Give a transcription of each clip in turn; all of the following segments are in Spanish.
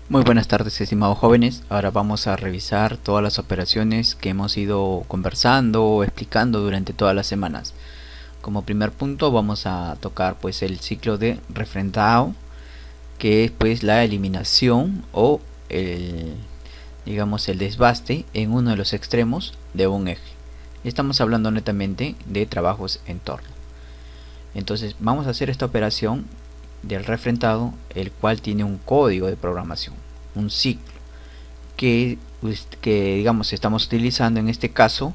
Muy buenas tardes, estimados jóvenes. Ahora vamos a revisar todas las operaciones que hemos ido conversando o explicando durante todas las semanas. Como primer punto vamos a tocar pues el ciclo de refrendado, que es pues la eliminación o el desbaste en uno de los extremos de un eje. Estamos hablando netamente de trabajos en torno. Entonces vamos a hacer esta operación del refrendado, el cual tiene un código de programación, un ciclo que digamos estamos utilizando en este caso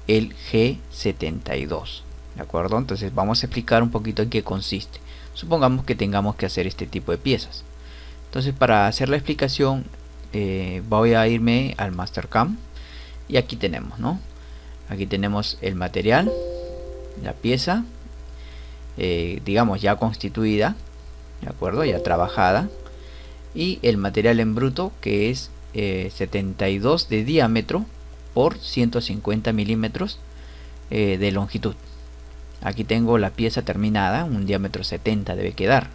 el G72, ¿de acuerdo? Entonces vamos a explicar un poquito en qué consiste. Supongamos que tengamos que hacer este tipo de piezas. Entonces, para hacer la explicación voy a irme al Mastercam y aquí tenemos, ¿no? Aquí tenemos el material, la pieza, digamos ya constituida, ¿de acuerdo? Ya trabajada, y el material en bruto, que es 72 de diámetro por 150 milímetros de longitud. Aquí tengo la pieza terminada, un diámetro 70 debe quedar.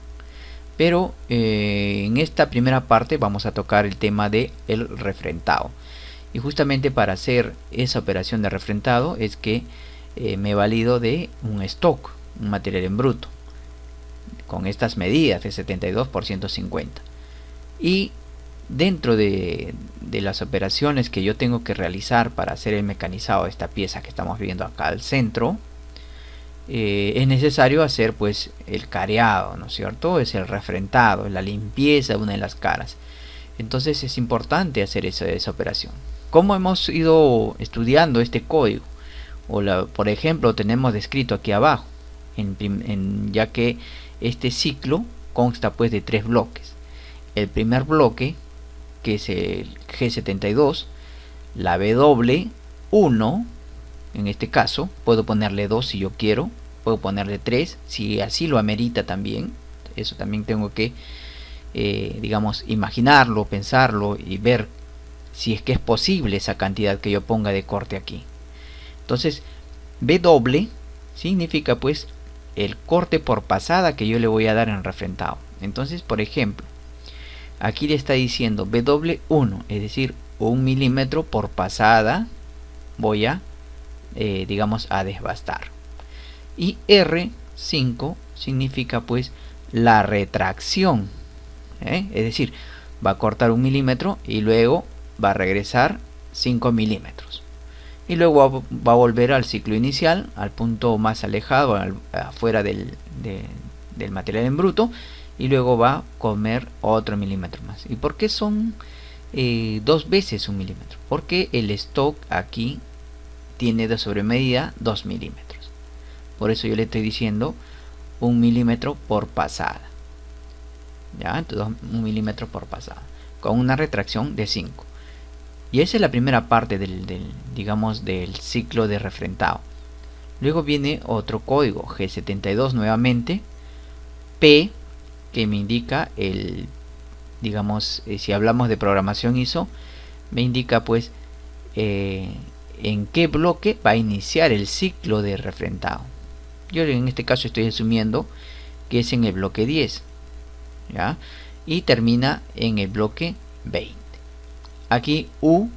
Pero en esta primera parte vamos a tocar el tema de el refrendado. Y justamente para hacer esa operación de refrendado es que me valido de un stock, un material en bruto, con estas medidas de 72 por 150. Y dentro de las operaciones que yo tengo que realizar para hacer el mecanizado de esta pieza que estamos viendo acá al centro, es necesario hacer pues el careado, ¿no es cierto? Es el refrendado, la limpieza de una de las caras. Entonces es importante hacer esa operación. ¿Cómo hemos ido estudiando este código? Por ejemplo, tenemos descrito aquí abajo, ya que este ciclo consta pues de tres bloques. El primer bloque, que es el G72, la W1, en este caso puedo ponerle 2 si yo quiero, puedo ponerle 3 si así lo amerita también. Eso también tengo que digamos imaginarlo, pensarlo y ver si es que es posible esa cantidad que yo ponga de corte aquí. Entonces W significa pues el corte por pasada que yo le voy a dar en refrendado. Entonces, por ejemplo, aquí le está diciendo W1, es decir, 1 milímetro por pasada voy a digamos a desbastar. Y R5 significa pues la retracción, es decir, va a cortar 1 milímetro y luego va a regresar 5 milímetros y luego va a volver al ciclo inicial, al punto más alejado, afuera del material en bruto, y luego va a comer otro milímetro más. ¿Y por qué son dos veces 1 milímetro? Porque el stock aquí tiene de sobremedida 2 milímetros. Por eso yo le estoy diciendo 1 milímetro por pasada. ¿Ya? Entonces 1 milímetro por pasada, con una retracción de 5. Y esa es la primera parte digamos del ciclo de refrendado. Luego viene otro código, G72 nuevamente, P, que me indica el, digamos, si hablamos de programación ISO, me indica pues en qué bloque va a iniciar el ciclo de refrendado. Yo en este caso estoy asumiendo que es en el bloque 10, ¿ya? Y termina en el bloque 20. Aquí U,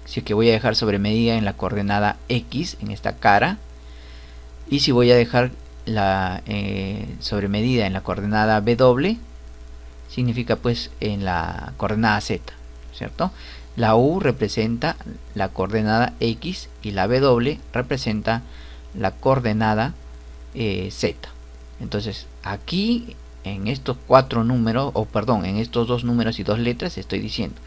si es que voy a dejar sobre medida en la coordenada X en esta cara, y si voy a dejar la sobre medida en la coordenada W, significa pues en la coordenada Z, ¿cierto? La U representa la coordenada X y la W representa la coordenada Z. Entonces aquí en estos cuatro números, o perdón, en estos dos números y dos letras estoy diciendo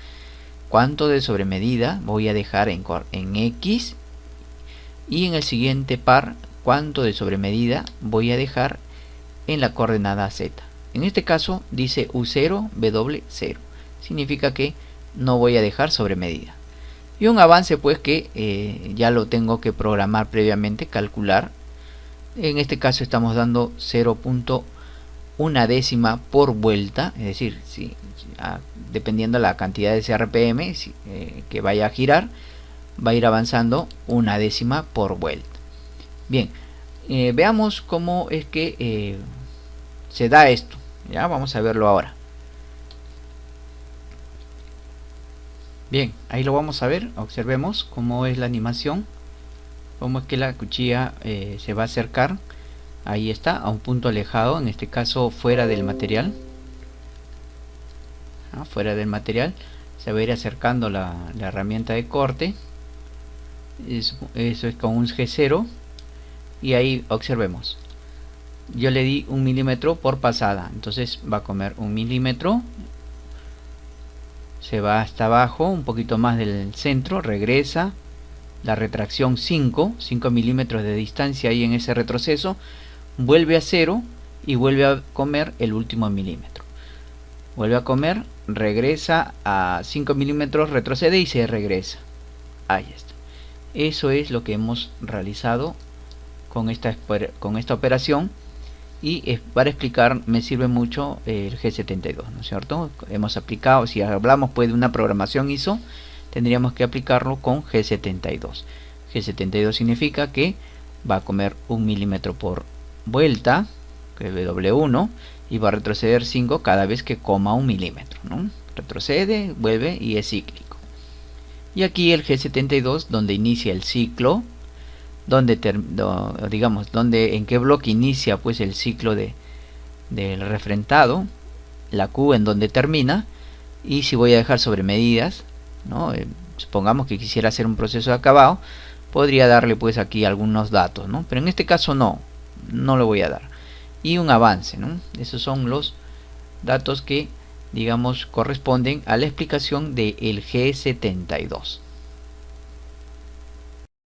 cuánto de sobremedida voy a dejar en X, y en el siguiente par cuánto de sobremedida voy a dejar en la coordenada Z. En este caso dice U0, W0, significa que no voy a dejar sobre medida. Y un avance pues que ya lo tengo que programar previamente, calcular. En este caso estamos dando 0.1 décima por vuelta, es decir, dependiendo la cantidad de CRPM que vaya a girar, va a ir avanzando 1 décima por vuelta. Bien, veamos cómo es que se da esto. Ya vamos a verlo ahora. Bien, ahí lo vamos a ver. Observemos cómo es la animación, cómo es que la cuchilla se va a acercar. Ahí está, a un punto alejado, en este caso fuera del material. Fuera del material se va a ir acercando la herramienta de corte. Eso es con un G0. Y ahí observemos, yo le di 1 milímetro por pasada, entonces va a comer 1 milímetro, se va hasta abajo un poquito más del centro, regresa, la retracción 5 milímetros de distancia ahí en ese retroceso, vuelve a 0 y vuelve a comer el último milímetro, vuelve a comer, regresa a 5 milímetros, retrocede y se regresa. Ahí está. Eso es lo que hemos realizado con esta operación, y para explicar me sirve mucho el G72, ¿no es cierto? Hemos aplicado, si hablamos pues de una programación ISO, tendríamos que aplicarlo con G72. G72 significa que va a comer 1 milímetro por vuelta, que es W1, y va a retroceder 5 cada vez que coma 1 milímetro, ¿no? Retrocede, vuelve y es cíclico. Y aquí el G72, donde inicia el ciclo, donde en qué bloque inicia pues el ciclo del refrentado, la Q en donde termina, y si voy a dejar sobre medidas, ¿no? Supongamos que quisiera hacer un proceso de acabado, podría darle pues aquí algunos datos, ¿no? Pero en este caso no lo voy a dar. Y un avance, ¿no? Esos son los datos que digamos corresponden a la explicación del G72.